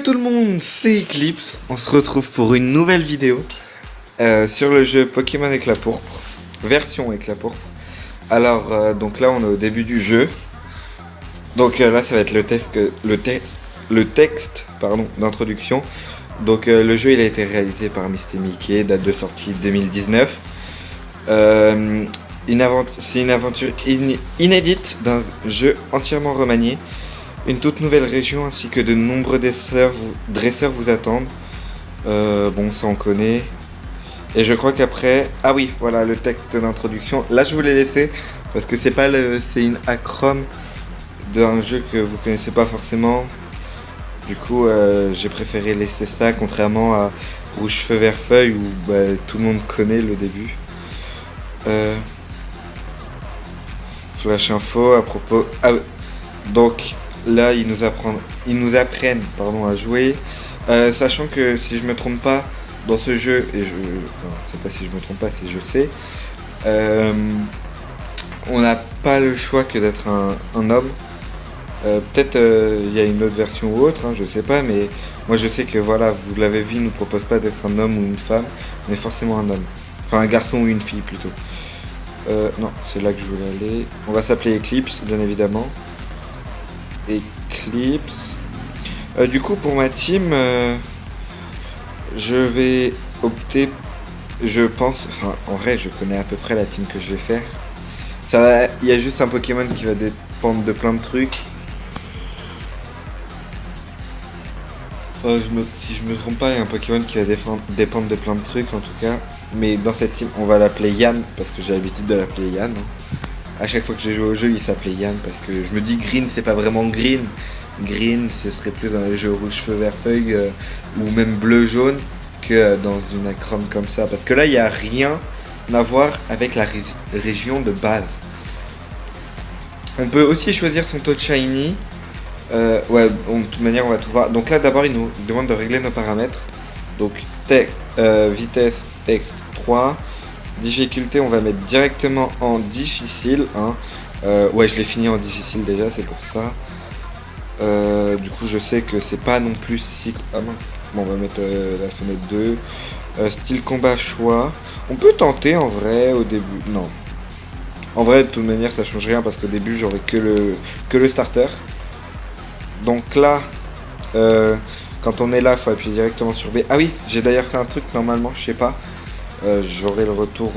tout le monde, c'est Eclipse. On se retrouve pour une nouvelle vidéo sur le jeu Pokémon Éclat Pourpre, version Éclat Pourpre. Alors, donc là, on est au début du jeu. Donc là, ça va être le texte d'introduction. Donc le jeu, il a été réalisé par Misty Mickey, date de sortie 2019. C'est une aventure inédite d'un jeu entièrement remanié. Une toute nouvelle région ainsi que de nombreux dresseurs vous attendent. Bon, ça on connaît. Et je crois qu'après... Ah oui, voilà le texte d'introduction. Là, je vous l'ai laissé parce que c'est une acrome d'un jeu que vous connaissez pas forcément. Du coup, j'ai préféré laisser ça, contrairement à Rouge Feu Vert Feuille où tout le monde connaît le début. Flash info à propos... Ah, donc... Là, ils nous apprennent à jouer, sachant que si je me trompe pas dans ce jeu, c'est pas si je me trompe pas, si je sais, on n'a pas le choix que d'être un homme. Peut-être il y a une autre version ou autre, je sais pas, mais moi je sais que voilà, vous l'avez vu, il nous propose pas d'être un homme ou une femme, mais forcément un homme, enfin un garçon ou une fille plutôt. Non, c'est là que je voulais aller. On va s'appeler Eclipse, bien évidemment. Eclipse. Du coup, pour ma team, je vais opter, je pense, enfin en vrai je connais à peu près la team que je vais faire. Il y a juste un Pokémon qui va dépendre de plein de trucs. Si je me trompe pas, il y a un Pokémon qui va dépendre de plein de trucs en tout cas. Mais dans cette team, on va l'appeler Yann, parce que j'ai l'habitude de l'appeler Yann. À chaque fois que j'ai joué au jeu, il s'appelait Yann, parce que je me dis Green, c'est pas vraiment Green. Green, ce serait plus dans les jeux Rouge Feu Vert Feuille ou même Bleu Jaune que dans une acrome comme ça. Parce que là, il n'y a rien à voir avec la région de base. On peut aussi choisir son Touch Shiny. Ouais, de toute manière, on va tout voir. Donc là, d'abord, il nous demande de régler nos paramètres. Donc, vitesse, texte 3. Difficulté, on va mettre directement en difficile. Ouais, je l'ai fini en difficile déjà, c'est pour ça. Du coup, je sais que c'est pas non plus si... Ah mince. Bon, on va mettre la fenêtre 2. Style combat choix. On peut tenter en vrai au début. Non. En vrai, de toute manière, ça change rien parce qu'au début, j'aurai que le starter. Donc là, quand on est là, il faut appuyer directement sur B. Ah oui, j'ai d'ailleurs fait un truc normalement, je sais pas. J'aurai le retour,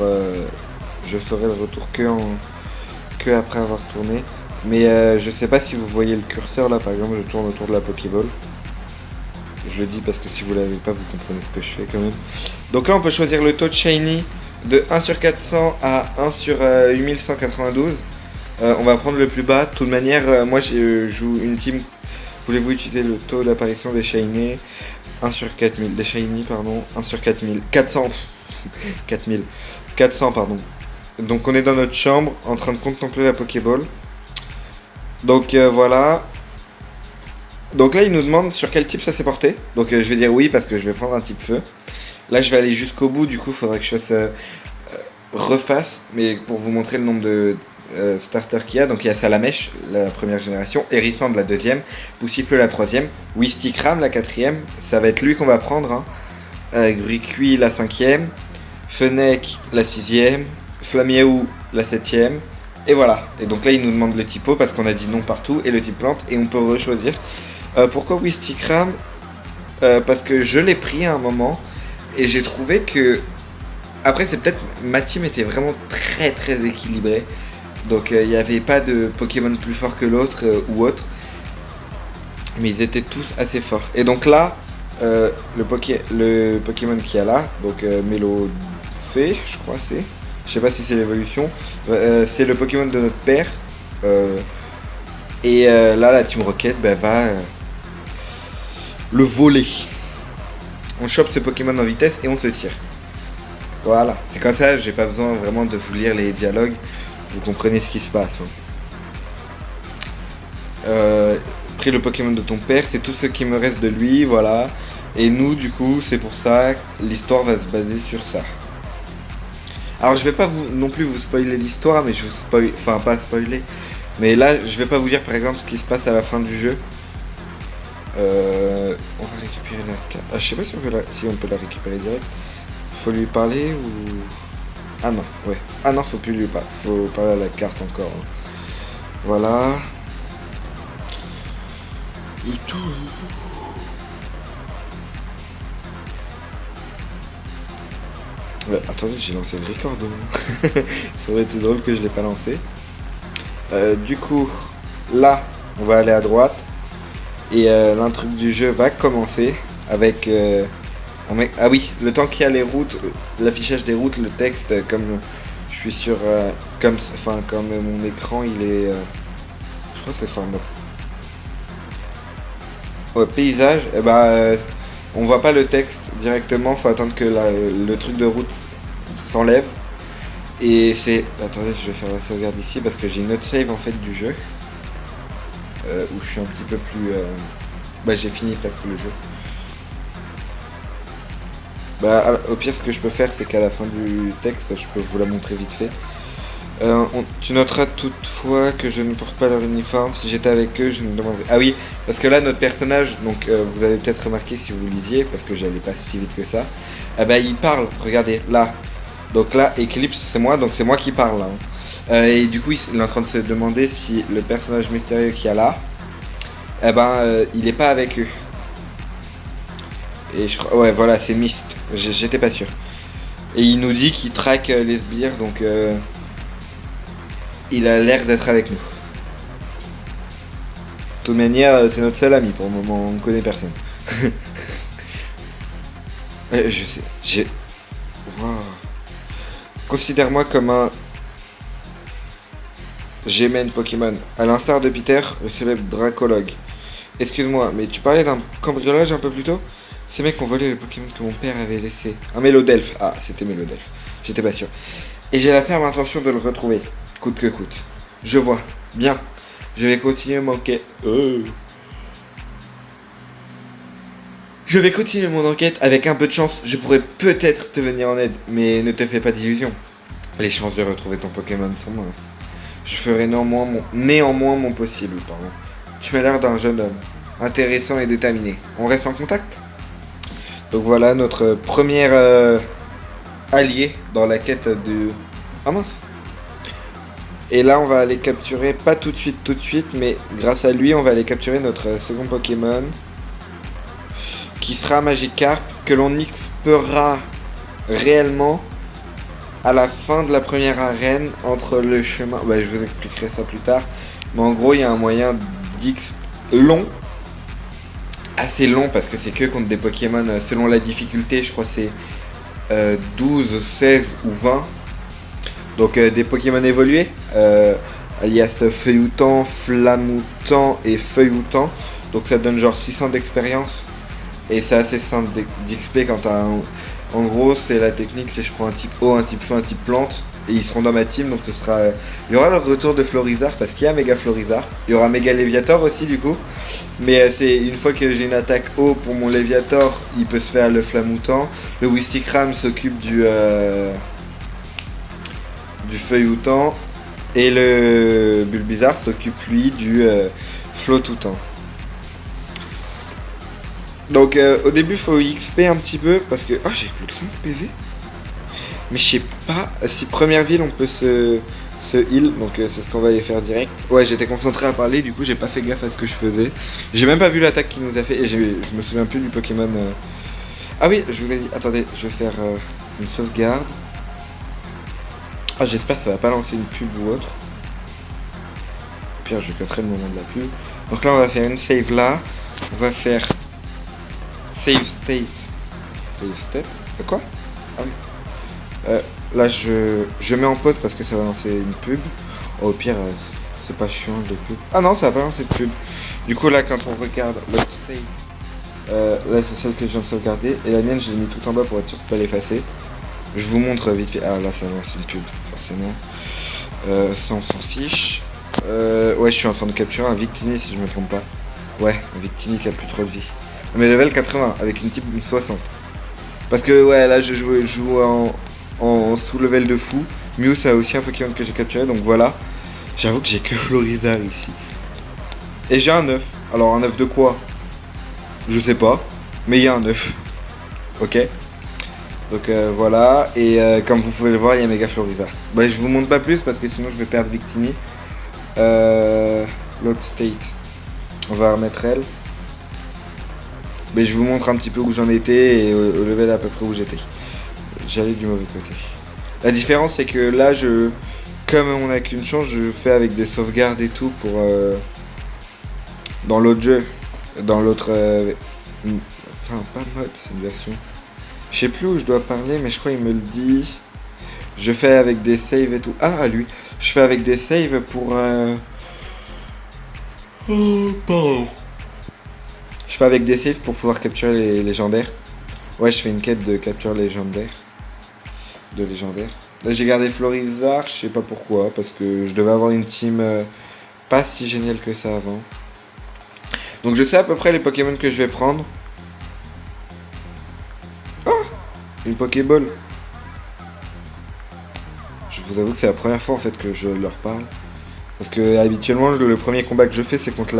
je ferai le retour que après avoir tourné. Mais je sais pas si vous voyez le curseur là, par exemple, je tourne autour de la Pokéball. Je le dis parce que si vous l'avez pas, vous comprenez ce que je fais quand même. Donc là, on peut choisir le Touch Shiny de 1 sur 400 à 1 sur 8192. On va prendre le plus bas. De toute manière, moi je joue une team. Voulez-vous utiliser le taux d'apparition des Shiny 1 sur 4000, des Shiny pardon, 1 sur 4000, 400, 4000, 400 pardon. Donc on est dans notre chambre en train de contempler la Pokéball. Donc voilà. Donc là il nous demande sur quel type ça s'est porté. Donc je vais dire oui parce que je vais prendre un type feu. Là je vais aller jusqu'au bout, du coup il faudrait que je fasse refasse. Mais pour vous montrer le nombre de starter qu'il y a, donc il y a Salamèche, la première génération, Hérissande la deuxième, Poussifleux la troisième, Wistikram la quatrième, ça va être lui qu'on va prendre, Gruicui la cinquième, Fennec la sixième, Flamiaou la septième, et voilà. Et donc là il nous demande le typo parce qu'on a dit non partout, et le type plante, et on peut rechoisir. Pourquoi Wistikram? Parce que je l'ai pris à un moment, et j'ai trouvé que... Après c'est peut-être... Ma team était vraiment très très équilibrée. Donc il n'y avait pas de Pokémon plus fort que l'autre ou autre. Mais ils étaient tous assez forts. Et donc là, le Pokémon qu'il y a là, donc Mélofée, je crois c'est. Je sais pas si c'est l'évolution. C'est le Pokémon de notre père. Et là, la Team Rocket va le voler. On chope ce Pokémon en vitesse et on se tire. Voilà, c'est comme ça, j'ai pas besoin vraiment de vous lire les dialogues. Vous comprenez ce qui se passe. Pris le Pokémon de ton père, c'est tout ce qui me reste de lui, voilà. Et nous, du coup, c'est pour ça, l'histoire va se baser sur ça. Alors, je vais pas non plus vous spoiler l'histoire, mais je vous spoil... Enfin, pas spoiler. Mais là, je vais pas vous dire, par exemple, ce qui se passe à la fin du jeu. On va récupérer la carte. Ah, je sais pas si on peut la récupérer direct. Faut lui parler ou... Ah non, ouais. Ah non, faut plus lui parler. Faut parler à la carte encore. Hein. Voilà. Et tout. Ouais, attendez, j'ai lancé le record. Ça aurait été drôle que je l'ai pas lancé. Du coup, là, on va aller à droite. Et l'intrigue du jeu va commencer avec... Ah oui, le temps qu'il y a les routes, l'affichage des routes, le texte, comme je suis sur... comme mon écran, il est... je crois que c'est format... Ouais, paysage, et on voit pas le texte directement, faut attendre que le truc de route s'enlève. Et c'est... Attendez, je vais faire la sauvegarde ici parce que j'ai une autre save en fait du jeu. Où je suis un petit peu plus... j'ai fini presque le jeu. Au pire, ce que je peux faire, c'est qu'à la fin du texte, je peux vous la montrer vite fait. Tu noteras toutefois que je ne porte pas leur uniforme. Si j'étais avec eux, je me demanderais... Ah oui, parce que là, notre personnage, donc vous avez peut-être remarqué si vous lisiez, parce que j'allais pas si vite que ça. Il parle, regardez, là. Donc là, Eclipse, c'est moi, donc c'est moi qui parle. Là. Et du coup, il est en train de se demander si le personnage mystérieux qu'il y a là, il est pas avec eux. Et je crois... Ouais, voilà, c'est Myst. J'étais pas sûr. Et il nous dit qu'il traque les sbires, donc... il a l'air d'être avec nous. De toute manière, c'est notre seul ami pour le moment, on ne connaît personne. Je sais, Wow. Considère-moi comme un... Gémène Pokémon, à l'instar de Peter, le célèbre dracologue. Excuse-moi, mais tu parlais d'un cambriolage un peu plus tôt? Ces mecs ont volé le Pokémon que mon père avait laissé. Un Mélodelphe. Ah, c'était Mélodelphe. J'étais pas sûr. Et j'ai la ferme intention de le retrouver, coûte que coûte. Je vois. Bien. Je vais continuer mon enquête. Je vais continuer mon enquête. Avec un peu de chance, je pourrais peut-être te venir en aide. Mais ne te fais pas d'illusions. Les chances de retrouver ton Pokémon sont minces. Je ferai néanmoins mon possible, pardon. Tu m'as l'air d'un jeune homme. Intéressant et déterminé. On reste en contact? Donc voilà notre première allié dans la quête de... Ah mince. Et là on va aller capturer, pas tout de suite, mais grâce à lui on va aller capturer notre second Pokémon. Qui sera Magikarp, que l'on expera réellement à la fin de la première arène entre le chemin... je vous expliquerai ça plus tard. Mais en gros il y a un moyen d'X long. Assez long parce que c'est que contre des Pokémon selon la difficulté, je crois que c'est 12, 16 ou 20. Donc des Pokémon évolués, alias Feuilloutant, Flamoutant et Feuilloutant. Donc ça donne genre 600 d'expérience. Et c'est assez simple d'XP quand t'as un... En gros c'est la technique, c'est je prends un type eau, un type feu, un type plante. Et ils seront dans ma team, donc ce sera... Il y aura le retour de Florizarre parce qu'il y a Mega Florizarre. Il y aura Mega Léviator aussi du coup. Mais c'est une fois que j'ai une attaque eau pour mon Léviator, il peut se faire le Flamoutant. Le Wistikram s'occupe du Feuilloutant. Et le Bulbizarre s'occupe lui du Flottoutant. Donc au début faut XP un petit peu parce que... Oh j'ai plus que 5 PV. Mais je sais pas si première ville on peut se heal, donc c'est ce qu'on va aller faire direct. Ouais, j'étais concentré à parler, du coup j'ai pas fait gaffe à ce que je faisais. J'ai même pas vu l'attaque qu'il nous a fait et je me souviens plus du Pokémon. Ah oui, je vous ai dit, attendez, je vais faire une sauvegarde. Ah j'espère que ça va pas lancer une pub ou autre. Au pire je cutterai le moment de la pub. Donc là on va faire une save là. On va faire save state. Save state. Quoi? Ah oui. Là je mets en pause parce que ça va lancer une pub. Au pire c'est pas chiant de pub. Ah non, ça va pas lancer de pub. Du coup là quand on regarde l'autre state, là c'est celle que je viens de sauvegarder. Et la mienne je l'ai mis tout en bas pour être sûr de pas l'effacer. Je vous montre vite fait. Ah là ça lance une pub forcément. Ça on s'en fiche. Ouais je suis en train de capturer un Victini si je me trompe pas. Ouais un Victini qui a plus trop de vie. Mais level 80 avec une type 60. Parce que ouais là je joue en sous-level de fou. Mew ça a aussi un Pokémon que j'ai capturé, donc voilà. J'avoue que j'ai que Florizarre ici. Et j'ai un œuf. Alors un œuf de quoi? Je sais pas. Mais il y a un œuf. Ok. Donc voilà. Et comme vous pouvez le voir, il y a Mega Floriza. Bah, je vous montre pas plus parce que sinon je vais perdre Victini. L'autre state. On va remettre elle. Mais je vous montre un petit peu où j'en étais et au level à peu près où j'étais. J'allais du mauvais côté. La différence c'est que là comme on n'a qu'une chance, je fais avec des sauvegardes et tout pour dans l'autre jeu. Dans l'autre enfin pas mode, c'est une version. Je sais plus où je dois parler mais je crois qu'il me le dit. Je fais avec des saves et tout. Ah lui. Je fais avec des saves pour oh, pardon. Je fais avec des saves pour pouvoir capturer les légendaires. Ouais, je fais une quête de capture légendaire. De légendaire. Là, j'ai gardé Florizard, je sais pas pourquoi, parce que je devais avoir une team pas si géniale que ça avant. Donc je sais à peu près les Pokémon que je vais prendre. Oh, une Pokéball. Je vous avoue que c'est la première fois en fait que je leur parle. Parce que habituellement, le premier combat que je fais, c'est contre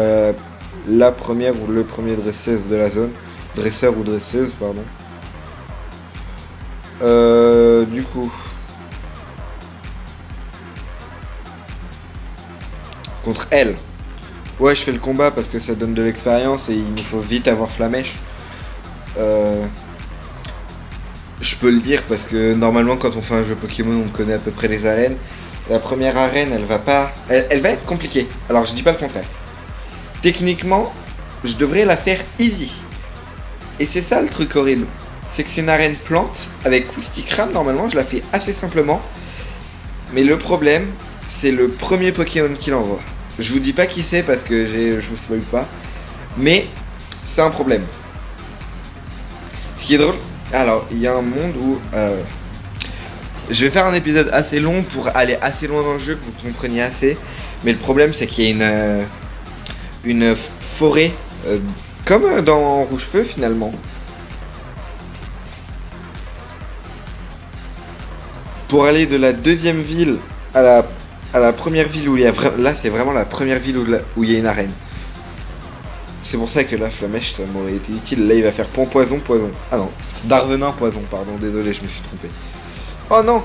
la première ou le premier dresseuse de la zone. Dresseur ou dresseuse, pardon. Du coup. Contre elle. Ouais, je fais le combat parce que ça donne de l'expérience et il nous faut vite avoir Flamèche. Je peux le dire parce que normalement, quand on fait un jeu Pokémon, on connaît à peu près les arènes. La première arène, elle va pas... Elle va être compliquée. Alors, je dis pas le contraire. Techniquement, je devrais la faire easy. Et c'est ça le truc horrible. C'est que c'est une arène plante. Avec Koustikram, normalement, je la fais assez simplement. Mais le problème, c'est le premier Pokémon qu'il envoie. Je vous dis pas qui c'est parce que je vous spoil pas. Mais c'est un problème. Ce qui est drôle... Alors, il y a un monde où... je vais faire un épisode assez long pour aller assez loin dans le jeu, que vous compreniez assez. Mais le problème, c'est qu'il y a une forêt, comme dans Rouge Feu finalement. Pour aller de la deuxième ville à la première ville où il y a... Là, c'est vraiment la première ville où il y a une arène. C'est pour ça que là, Flamèche, ça m'aurait été utile. Là, il va faire poison. Ah non, Darvenin poison, pardon, désolé, je me suis trompé. Oh non,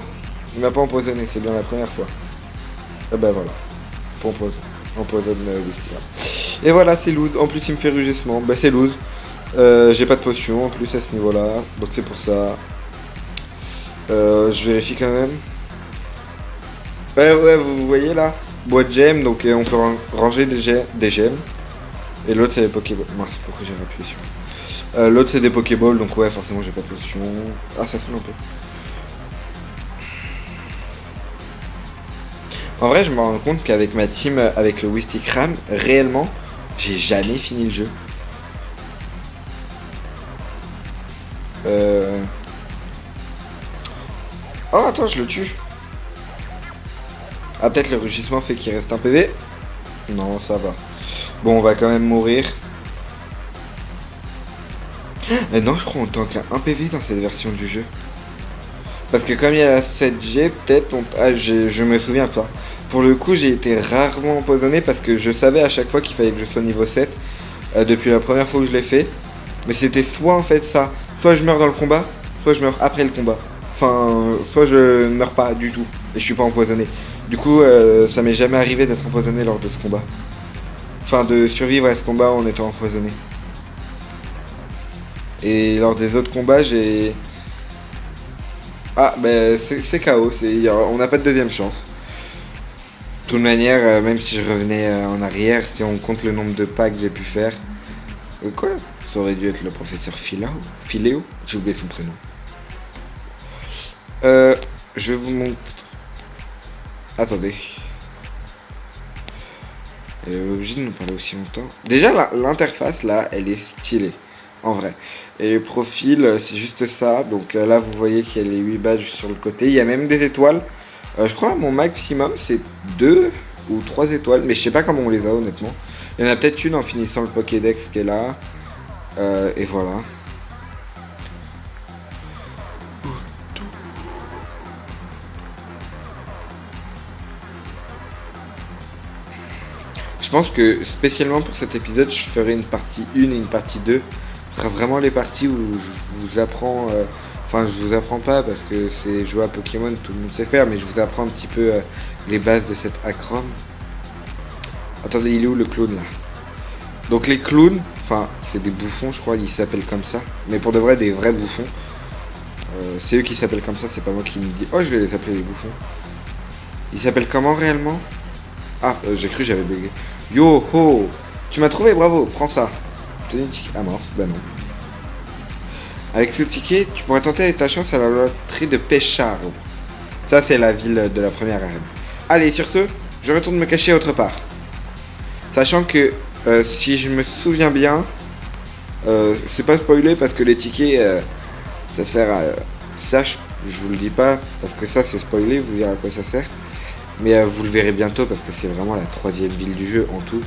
il m'a pas empoisonné, c'est bien la première fois. Et ben voilà, poison, empoisonne whisky là. Et voilà, c'est loose, en plus il me fait rugissement, bah c'est loose. J'ai pas de potion en plus à ce niveau là, donc c'est pour ça. Je vérifie quand même. Ouais, vous voyez là, boîte gemme, donc on peut ranger des gemmes. Et l'autre c'est des Pokéballs. Mince, pourquoi j'ai appuyé sur. L'autre c'est des Pokéballs, donc ouais, forcément j'ai pas de potion. Ah, ça sonne un peu. En vrai, je me rends compte qu'avec ma team, avec le Wistikram, réellement, j'ai jamais fini le jeu. Oh, attends, je le tue. Ah, peut-être le rugissement fait qu'il reste un PV. Non, ça va. Bon, on va quand même mourir. Non, je crois on tank à 1 PV dans cette version du jeu. Parce que comme il y a la 7G, peut-être Ah, je me souviens pas. Pour le coup, j'ai été rarement empoisonné parce que je savais à chaque fois qu'il fallait que je sois niveau 7. Depuis la première fois que je l'ai fait. Mais c'était soit en fait ça, soit je meurs dans le combat, soit je meurs après le combat. Enfin, soit je meurs pas du tout et je suis pas empoisonné. Du coup, ça m'est jamais arrivé d'être empoisonné lors de ce combat. Enfin, de survivre à ce combat en étant empoisonné. Et lors des autres combats, j'ai... Ah, ben c'est KO, on n'a pas de deuxième chance. De toute manière, même si je revenais en arrière, si on compte le nombre de pas que j'ai pu faire... Quoi? Ça aurait dû être le professeur Philéo? J'ai oublié son prénom. Je vais vous montrer... Attendez. Elle est obligée de nous parler aussi longtemps. Déjà, l'interface, là, elle est stylée. En vrai. Et le profil, c'est juste ça. Donc là, vous voyez qu'il y a les 8 badges sur le côté. Il y a même des étoiles. Je crois que mon maximum, c'est 2 ou 3 étoiles. Mais je sais pas comment on les a, honnêtement. Il y en a peut-être une en finissant le Pokédex qui est là. Et voilà. Je pense que spécialement pour cet épisode, je ferai une partie 1 et une partie 2. Ce sera vraiment les parties où je vous apprends... Enfin, je vous apprends pas parce que c'est jouer à Pokémon, tout le monde sait faire, mais je vous apprends un petit peu les bases de cette acrome. Attendez, il est où le clown là? Donc les clowns, enfin, c'est des bouffons, je crois, ils s'appellent comme ça. Mais pour de vrai, des vrais bouffons. C'est eux qui s'appellent comme ça, c'est pas moi qui me dis. Oh, je vais les appeler les bouffons. Ils s'appellent comment réellement? Ah, j'ai cru que j'avais bugué. Yo ho! Tu m'as trouvé, bravo, prends ça. Tenez ticket. Ah mince, bah non. Avec ce ticket, tu pourrais tenter ta chance à la loterie de Péchard. Ça, c'est la ville de la première arène. Allez, sur ce, je retourne me cacher autre part. Sachant que, si je me souviens bien, c'est pas spoilé parce que les tickets, ça sert à... ça, je vous le dis pas, parce que ça, c'est spoilé, vous verrez à quoi ça sert. Mais vous le verrez bientôt parce que c'est vraiment la 3e ville du jeu en tout.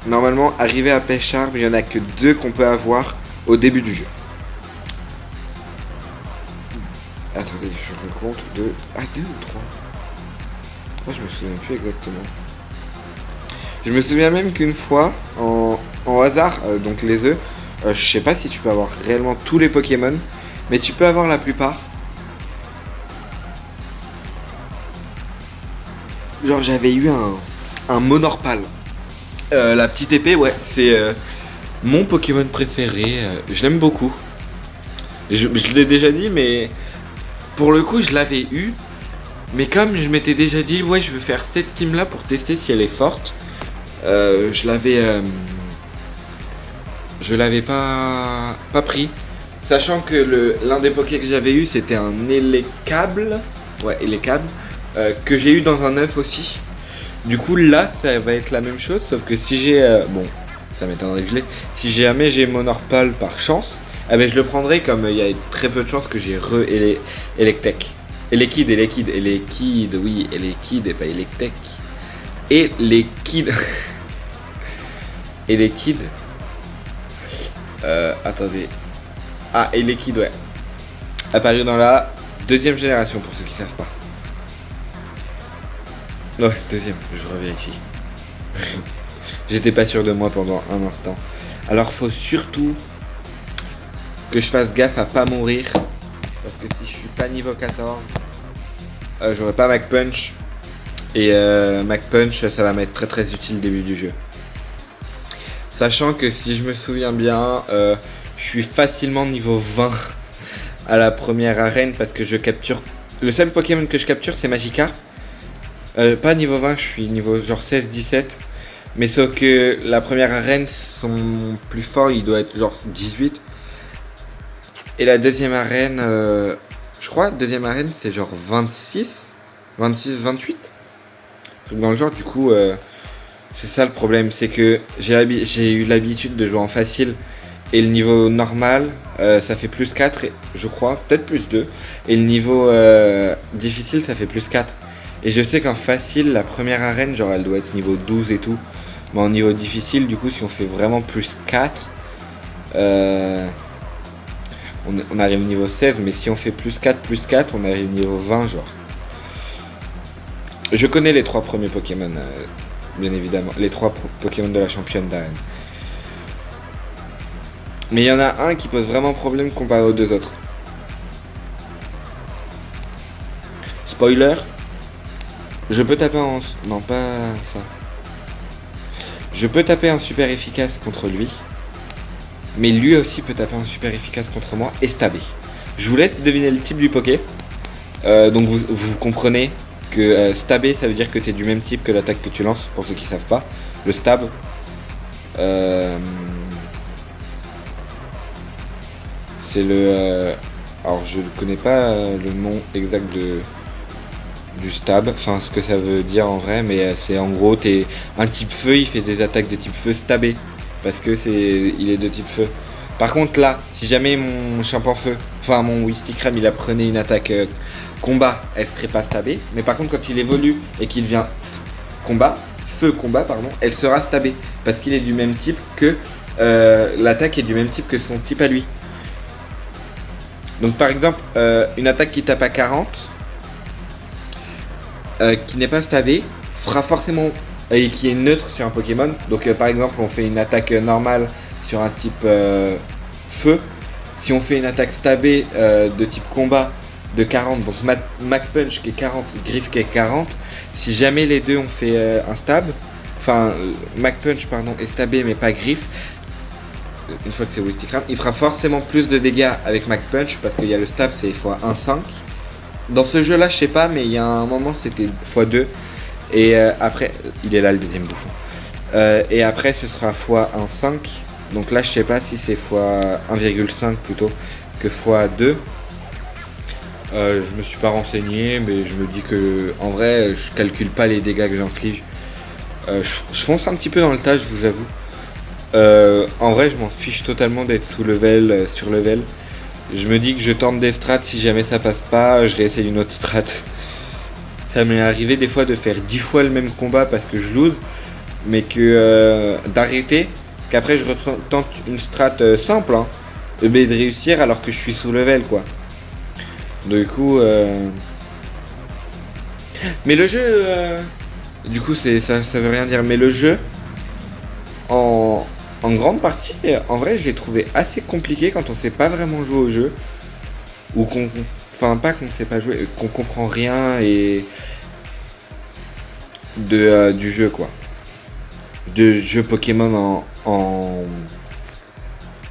Normalement, arrivé à Pêchard, il n'y en a que 2 qu'on peut avoir au début du jeu. Attendez, je recompte 2. Ah, 2 ou 3. Oh, je me souviens plus exactement. Je me souviens même qu'une fois, en hasard, donc les œufs, je sais pas si tu peux avoir réellement tous les Pokémon, mais tu peux avoir la plupart. Genre, j'avais eu un Monorpal. La petite épée, ouais, c'est mon Pokémon préféré. Je l'aime beaucoup. Je l'ai déjà dit, mais pour le coup, je l'avais eu. Mais comme je m'étais déjà dit, ouais, je veux faire cette team là pour tester si elle est forte, je l'avais pas pris. Sachant que l'un des Poké que j'avais eu, c'était un Elekable. Ouais, Elekable. Que j'ai eu dans un œuf aussi. Du coup là ça va être la même chose, sauf que si j'ai bon, ça m'étonnerait que je l'ai. Si jamais j'ai Monorpal par chance, eh ben je le prendrai, comme il y a très peu de chances que j'ai Electek. Elekid, oui, Elekid et pas Electek. Elekid. Elekid. Attendez. Ah, Elekid, ouais. Apparu dans la 2e génération pour ceux qui savent pas. Ouais, 2e, je revérifie. J'étais pas sûr de moi pendant un instant. Alors faut surtout que je fasse gaffe à pas mourir. Parce que si je suis pas niveau 14, j'aurai pas Mac Punch. Et Mac Punch, ça va m'être très très utile au début du jeu. Sachant que si je me souviens bien, je suis facilement niveau 20 à la première arène parce que je capture... Le seul Pokémon que je capture, c'est Magikarp. Pas niveau 20, je suis niveau genre 16-17. Mais sauf que la première arène, son plus fort, il doit être genre 18. Et la deuxième arène, je crois, deuxième arène, c'est genre 26, 28. Truc dans le genre, du coup, c'est ça le problème. C'est que j'ai eu l'habitude de jouer en facile. Et le niveau normal, ça fait plus 4, je crois, peut-être plus 2. Et le niveau difficile, ça fait plus 4. Et je sais qu'en facile, la première arène, genre elle doit être niveau 12 et tout. Mais en niveau difficile, du coup, si on fait vraiment plus 4, on arrive niveau 16. Mais si on fait plus 4, on arrive niveau 20, genre. Je connais les 3 premiers Pokémon, bien évidemment. Les 3 Pokémon de la championne d'arène. Mais il y en a un qui pose vraiment problème comparé aux 2 autres. Spoiler. Je peux taper en... Non, pas ça. Je peux taper un super efficace contre lui. Mais lui aussi peut taper un super efficace contre moi et stabber. Je vous laisse deviner le type du Poké. Donc vous comprenez que stabber, ça veut dire que tu es du même type que l'attaque que tu lances, pour ceux qui savent pas. Le stab. C'est le... alors je ne connais pas le nom exact du stab, enfin ce que ça veut dire en vrai, mais c'est en gros t'es un type feu, il fait des attaques de type feu stabé, parce que il est de type feu. Par contre là, si jamais mon champ feu, enfin mon Wistikram, il apprenait une attaque combat, elle serait pas stabée, mais par contre quand il évolue et qu'il devient feu combat, elle sera stabée, parce qu'il est du même type que l'attaque est du même type que son type à lui. Donc par exemple, une attaque qui tape à 40, qui n'est pas stabée, fera forcément et qui est neutre sur un Pokémon. Donc par exemple on fait une attaque normale sur un type feu. Si on fait une attaque stabée de type combat de 40, donc Mac Punch qui est 40, Griffe qui est 40, si jamais les deux ont fait un stab, enfin Mac Punch pardon est stabé mais pas Griffe, une fois que c'est Wistikram, il fera forcément plus de dégâts avec Mac Punch parce qu'il y a le stab, c'est x 1,5. Dans ce jeu là je sais pas, mais il y a un moment c'était x2 et après il est là le deuxième bouffon, et après ce sera x 1,5. Donc là je sais pas si c'est x 1,5 plutôt que x2. Je me suis pas renseigné, mais je me dis que en vrai je calcule pas les dégâts que j'inflige. Je fonce un petit peu dans le tas, je vous avoue. En vrai je m'en fiche totalement d'être sous level, sur level. Je me dis que je tente des strats, si jamais ça passe pas, je réessaye une autre strat. Ça m'est arrivé des fois de faire 10 fois le même combat parce que je lose, mais que d'arrêter, qu'après je tente une strat simple, hein, mais de réussir alors que je suis sous level quoi. Du coup, mais le jeu, du coup ça veut rien dire, mais le jeu, en grande partie, en vrai je l'ai trouvé assez compliqué quand on sait pas vraiment jouer au jeu, ou enfin pas qu'on sait pas jouer, qu'on comprend rien et du jeu quoi, de jeu Pokémon en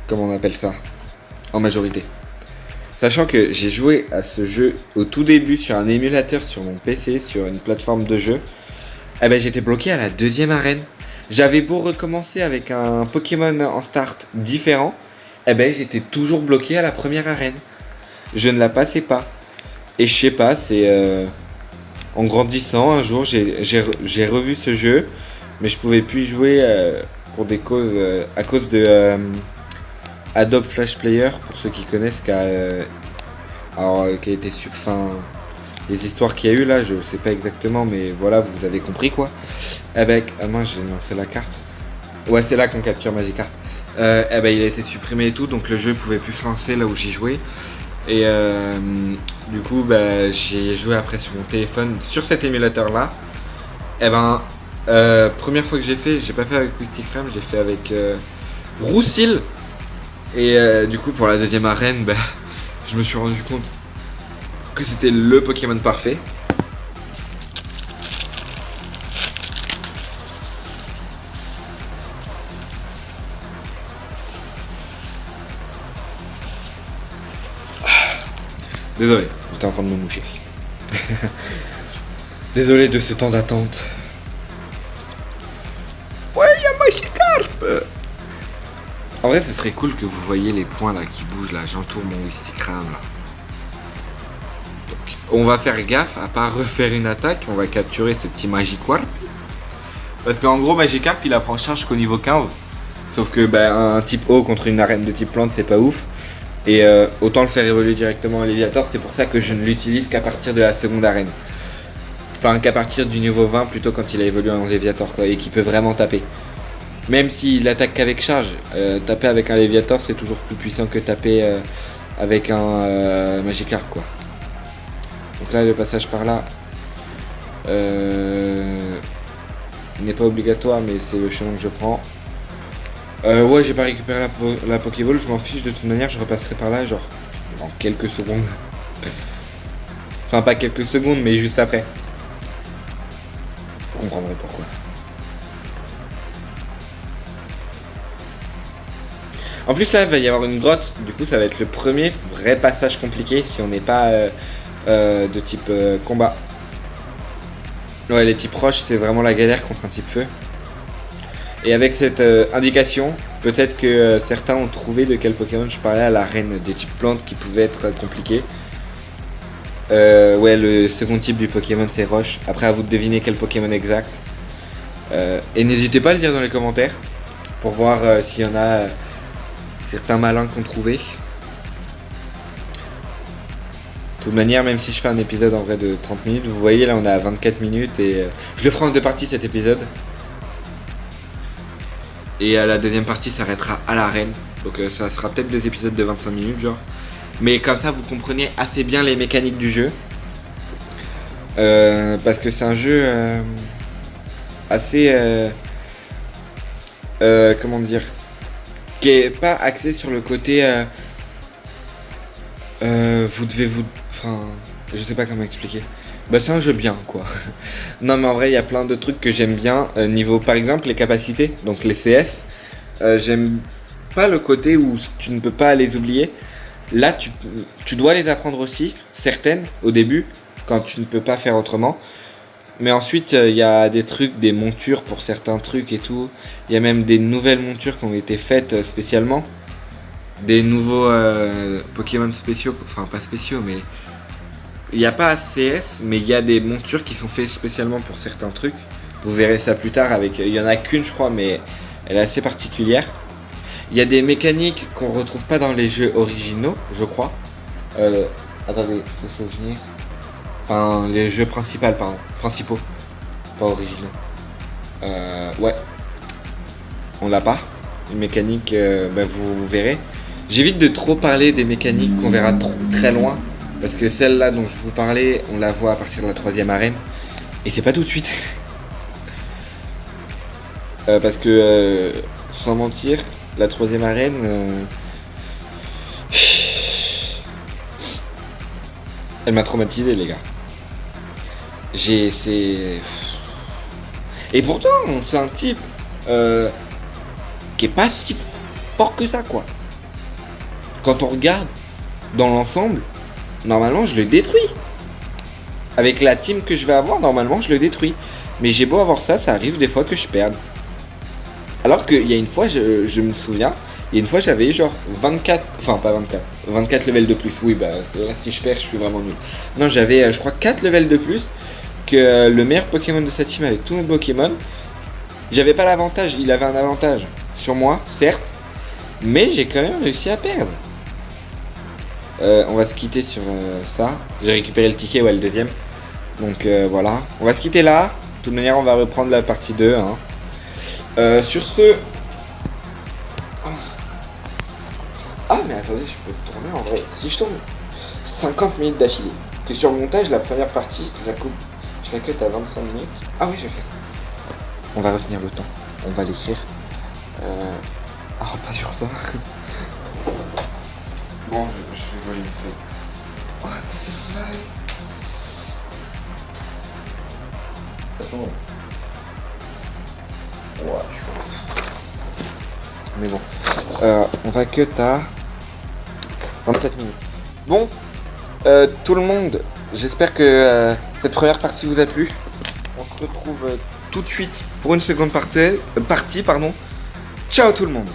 comment on appelle ça, en majorité. Sachant que j'ai joué à ce jeu au tout début sur un émulateur sur mon PC, sur une plateforme de jeu, eh ben j'étais bloqué à la deuxième arène. J'avais beau recommencer avec un Pokémon en start différent, eh ben j'étais toujours bloqué à la première arène. Je ne la passais pas. Et je sais pas, c'est en grandissant un jour j'ai revu ce jeu, mais je pouvais plus y jouer pour des causes à cause de Adobe Flash Player, pour ceux qui connaissent, qui a été sur, enfin, les histoires qu'il y a eu là, je sais pas exactement, mais voilà, vous avez compris quoi. Avec, moi j'ai lancé la carte. Ouais, c'est là qu'on capture Magikarp. Il a été supprimé et tout, donc le jeu pouvait plus se lancer là où j'y jouais. Et du coup, j'ai joué après sur mon téléphone sur cet émulateur là. Première fois que j'ai pas fait avec Wistikram, j'ai fait avec Roussil. Et du coup pour la deuxième arène, je me suis rendu compte que c'était le Pokémon parfait. Désolé, j'étais en train de me moucher. Désolé de ce temps d'attente. Ouais, il y a Magikarp. En vrai, ce serait cool que vous voyez les points là qui bougent là. J'entoure mon Wistikram là. Donc, on va faire gaffe à pas refaire une attaque. On va capturer ce petit Magikarp. Parce qu'en gros, Magikarp il apprend charge qu'au niveau 15. Sauf que un type eau contre une arène de type plante, c'est pas ouf. Et autant le faire évoluer directement en Léviator. C'est pour ça que je ne l'utilise qu'à partir de la seconde arène. Enfin, qu'à partir du niveau 20 plutôt, quand il a évolué en Léviator quoi, et qu'il peut vraiment taper. Même s'il attaque qu'avec charge, taper avec un Léviator c'est toujours plus puissant que taper avec un Magikarp quoi. Donc là le passage par là n'est pas obligatoire, mais c'est le chemin que je prends. Ouais, j'ai pas récupéré la Pokéball, je m'en fiche, de toute manière je repasserai par là genre en quelques secondes. Enfin pas quelques secondes mais juste après. Vous comprendrez pourquoi. En plus là il va y avoir une grotte, du coup ça va être le premier vrai passage compliqué si on n'est pas de type combat. Ouais, les types roches c'est vraiment la galère contre un type feu. Et avec cette indication, peut-être que certains ont trouvé de quel Pokémon je parlais à l'arène des types plantes qui pouvaient être compliqués. Ouais, le second type du Pokémon c'est roche, après à vous de deviner quel Pokémon exact. Et n'hésitez pas à le dire dans les commentaires pour voir s'il y en a certains malins qu'on trouvé. De toute manière, même si je fais un épisode en vrai de 30 minutes, vous voyez là on est à 24 minutes et je le ferai en deux parties cet épisode. Et la deuxième partie s'arrêtera à l'arène. Donc ça sera peut-être deux épisodes de 25 minutes genre. Mais comme ça vous comprenez assez bien les mécaniques du jeu. Parce que c'est un jeu assez... comment dire, qui est pas axé sur le côté vous devez vous... Enfin, je sais pas comment expliquer. Bah c'est un jeu bien quoi. Non mais en vrai il y a plein de trucs que j'aime bien. Niveau par exemple les capacités, donc les CS. J'aime pas le côté où tu ne peux pas les oublier. Là tu dois les apprendre aussi, certaines au début, quand tu ne peux pas faire autrement. Mais ensuite il y a des trucs, des montures pour certains trucs et tout. Il y a même des nouvelles montures qui ont été faites spécialement. Des nouveaux Pokémon spéciaux, enfin pas spéciaux mais il n'y a pas CS mais il y a des montures qui sont faites spécialement pour certains trucs. Vous verrez ça plus tard avec, il y en a qu'une je crois mais elle est assez particulière. Il y a des mécaniques qu'on retrouve pas dans les jeux originaux, je crois. Attendez, c'est souvenir. Enfin les jeux principaux, pas originaux. Ouais, on l'a pas. Une mécanique, vous verrez. J'évite de trop parler des mécaniques qu'on verra très loin. Parce que celle-là dont je vous parlais, on la voit à partir de la 3ème arène. Et c'est pas tout de suite. Parce que, sans mentir, la 3ème arène... elle m'a traumatisé les gars. C'est... Et pourtant, c'est un type... qui est pas si fort que ça quoi. Quand on regarde dans l'ensemble, normalement je le détruis. Avec la team que je vais avoir, normalement je le détruis. Mais j'ai beau avoir ça, ça arrive des fois que je perde. Alors qu'il y a une fois, je me souviens, il y a une fois j'avais genre 24, enfin pas 24, 24 levels de plus. Oui bah là si je perds je suis vraiment nul. Non j'avais je crois 4 levels de plus que le meilleur Pokémon de sa team avec tous mes Pokémon. J'avais pas l'avantage, il avait un avantage sur moi, certes, mais j'ai quand même réussi à perdre. On va se quitter sur ça. J'ai récupéré le ticket, ouais, le deuxième. Donc voilà, on va se quitter là. De toute manière, on va reprendre la partie 2. Hein. Sur ce... Ah mais attendez, je peux tourner en vrai. Si je tourne 50 minutes d'affilée, que sur le montage, la première partie, je la cut à 25 minutes. Ah oui, je vais faire ça. On va retenir le temps. On va l'écrire. Ah, pas sur ça. Bon, je vais voler une feuille. Oh, c'est ça. Ouais, je suis ouf. Mais bon. On va cut à 27 minutes. Bon, tout le monde, j'espère que cette première partie vous a plu. On se retrouve tout de suite pour une seconde partie. Ciao tout le monde.